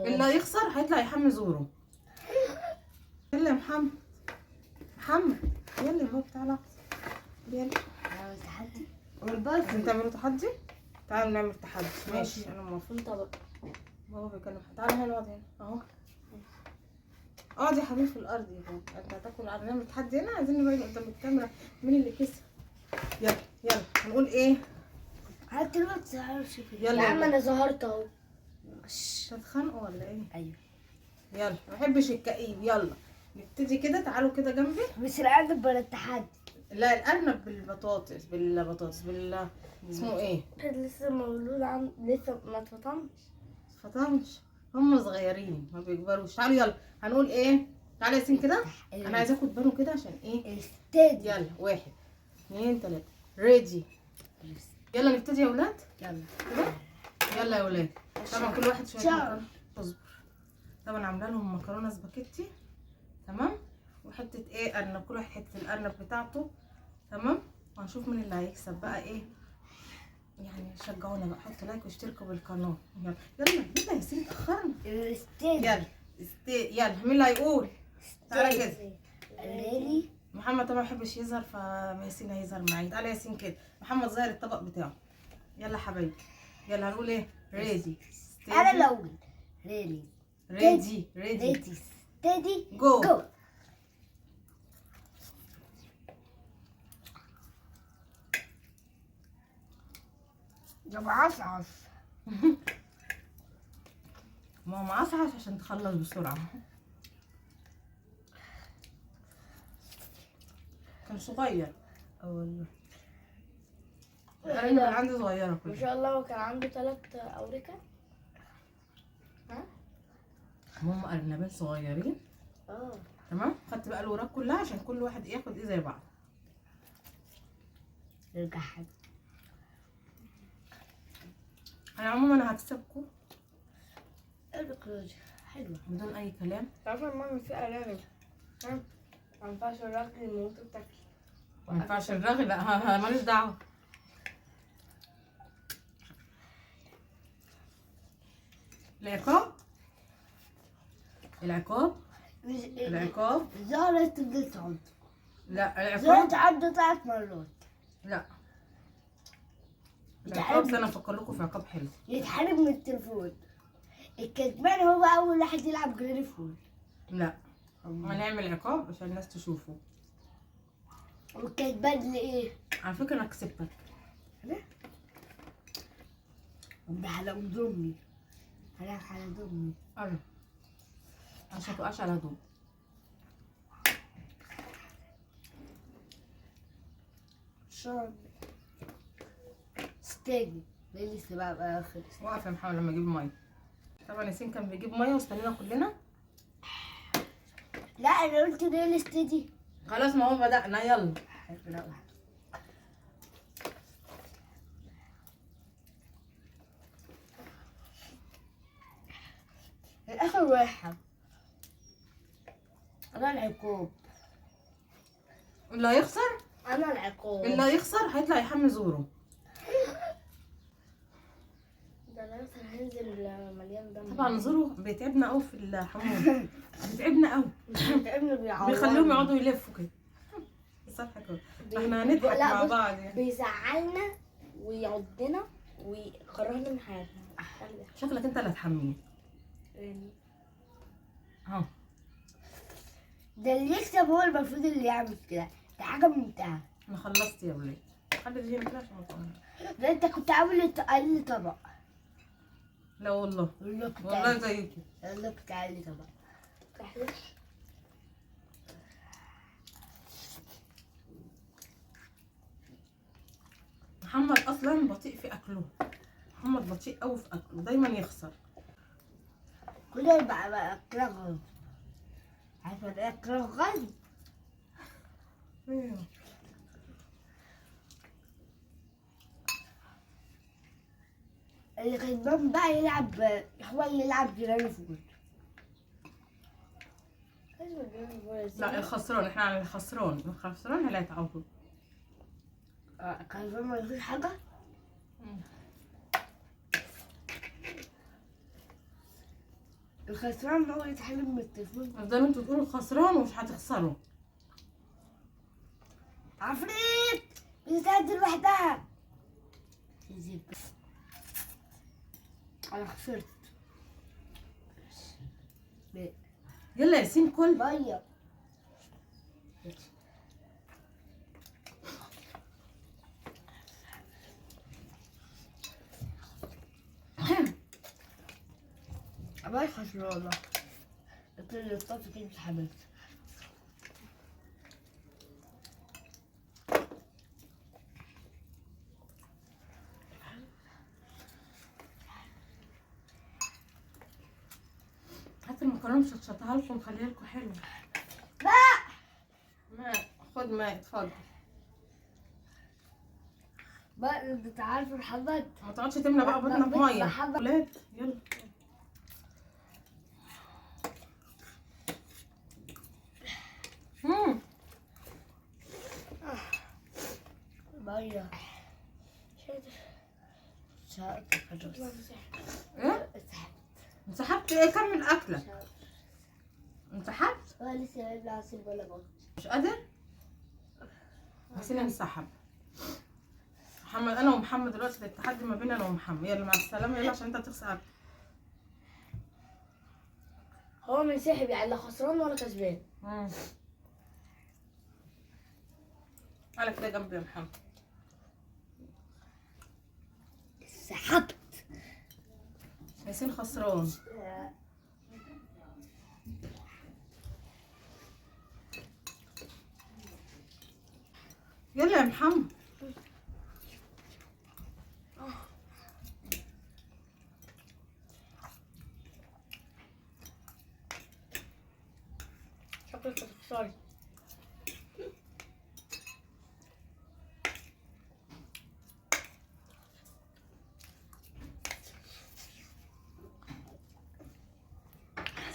اللي هيخسر هيطلع يحمي زوره. يلا يا محمد، محمد يلا يا بابا تعالى يلا. تحدي عايزين تعملوا تحدي؟ تعالوا نعمل تحدي. ماشي انا موافقة. انت بقى بابا بيكلم حد. تعالى هنا اقعد هنا اهو. اقعد يا حبيبي في الارض يا بابا. انت هتاكل على نعمل تحدي هنا؟ عايزين نبين قدام الكاميرا مين اللي كسب. يلا يلا هنقول ايه؟ هات الوقت تعرفش يلا يا عم يلا. انا ظهرت اهو. هتتخانقوا ولا ايه؟ ايوه يلا ما بحبش الكئيب. يلا نبتدي كده. تعالوا كده جنبي. مش الارنب ولا التحدي. لا الارنب بالبطاطس اسمه ايه؟ لسه مولود لسه ما اتفطمش. فطنش. هم صغيرين ما بيكبروش. تعالوا يلا هنقول ايه؟ تعالى يا ياسين كده. انا عايزاكم تبانوا كده عشان ايه؟ استدي. يلا 1 2 3 ريدي. يلا نبتدي يا ولاد. يلا كده يلا يا ولاد. طبعا كل واحد شويه مكرونه. اصبر. طبعا عامله لهم مكرونه سباكيتي تمام، وحته ايه ارنب. كل واحد حته الارنب بتاعته تمام. وهنشوف مين اللي هيكسب بقى ايه. يعني شجعونا بقى، حطوا لايك واشتركوا بالقناه. يلا يلا يلا يا ياسين اتاخرنا. يلا يلا مين اللي هيقول؟ تعالى كده. ريلي محمد طبعا ما بيحبش يظهر فياسين هيظهر معايا. تعالى ياسين كده. محمد ظاهر الطبق بتاعه. يلا حبايبي يلا هنقول ايه؟ ريدي. انا الاول. ريلي ريدي ستدي جو. يا معصعص. ما هو معصعص عشان تخلص بسرعه. كان صغير. والله الارانب اللي عندي صغيره ما كلها. شاء الله. وكان عنده 3 أوريكة. ها؟ هم ارنبين صغيرين تمام. خدت بقى الوراك كلها عشان كل واحد ياخد ايه زي بعض. يرجع حد. انا عموما هكسبكم البكالوريا حلوة. بدون اي كلام. تعرفوا ماما في أرانب ما ينفعش الراجل الموت بتاكل. ما ينفعش الرغي. لا ماليش دعوه. العقاب العقاب زهرة تفضل تعض. لا زهرة العقاب تعض 3 مرات. لا العقاب ده انا افكر لكم في عقاب حلو. يتحرم من التليفون. الكسبان هو أول واحد يلعب جرين فول. لا هنعمل عقاب عشان الناس تشوفه. والكسبان لإيه؟ على فكره انا كسبتك. ده على أمي. هروح على أمي. قرب عشان متبقاش على دوب. شرب استني لسه بقى خلص. واقف يا محمد لما اجيب ميه. طبعا ياسين كان بيجيب ميه واستنينا كلنا. لا انا قلت ليه استدي. خلاص ما هو بدأنا. يلا الاخر واحد. انا العقاب. اللي هيخسر انا العقاب. اللي هيخسر هيطلع يحمي زوره. ده انا مثلا هنزل مليان دم. طبعا زوره بيتعبنا قوي في الحموم. بيتعبنا قوي. بيخليهم يقعدوا يلفوا كده. صح كده. احنا هنضحك مع بعض يعني. بيزعلنا ويعضنا ويكرهنا من حياتنا. شكلك انت اللي هتحميه. اهو ده اللي يكسب هو المفروض اللي يعمل كده. ده حاجه ممتعه. انا خلصت يا ولاد. خلي دي هنا كده عشان ما تقومش. ده انت كنت عامل تقلي طبق. لا والله والله زيكم. والله كنت عامل طبق. محمد اصلا بطيء في اكله. محمد بطيء قوي في اكله دايما يخسر. كل بقى اكله غلط. عارفه اكله غلط. ايوه اللي كسبان بقى يلعب هو اللي يلعب جيران فول. لا الخسران. احنا على الخسران اللي هيتعوضوا. كسبان ما يفوز حاجه. الخسران هو يتحلم من التليفون. افضلوا انتوا تقولوا خسران ومش هتخسروا. عفريت بتتهدي لوحدها. انا خسرت. يلا يا ياسين كل. ميه. ما خسران والله. قلت له الطاسه كده اتحملت. هات المكرونه مشطشطها لكم خليها لكم حلوه. لا ماء، خد ماء اتفضل. بقى انت عارف محمد. ما تقعدش تملى بقى بطنك ميه. محمد. ولاد يلا. ميه. ايه؟ انسحبت ايه؟ كمل اكلك. انسحبت؟ هو لسه ما يبلع ولا بط. مش قادر؟ ياسين انسحب. محمد، انا ومحمد دلوقتي التحدي ما بين انا ومحمد. يلا مع السلامه. يلا عشان انت هتخسر. هو منسحب يعني لا خسران ولا كسبان. على كده جنبي يا محمد. سحبت. ياسين خسران. يلا يا محمد. شكلك هتخسري.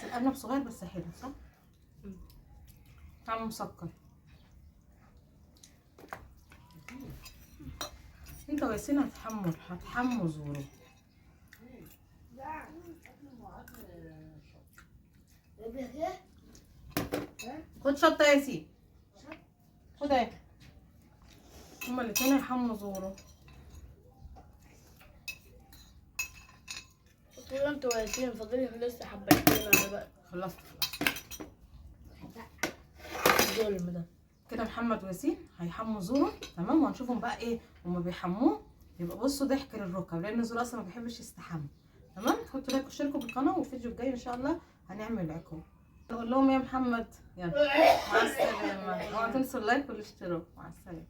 الأرنب صغير بس حلو صح؟ طعمه مسكر. انت وياسين هتحموا زورو. خد شطة يا ياسين. خد اهي. هما الاتنين هيحموا زورو. قلت له انت وياسين فاضلي لسه حبيتين انا بقى. خلصت. الظلم ده. كده محمد وياسين هيحموا زورو تمام. وهنشوفهم بقى ايه هما بيحموه. يبقى بصوا ضحك للركب لان زورو اصلا ما بيحبش يستحمى. تمام. حطوا لايك واشتركوا بالقناه والفيديو الجاي ان شاء الله هنعمل عقاب. اقول لهم يا محمد يلا مع السلامه. اوعوا تنسوا اللايك والاشتراك. مع السلامه.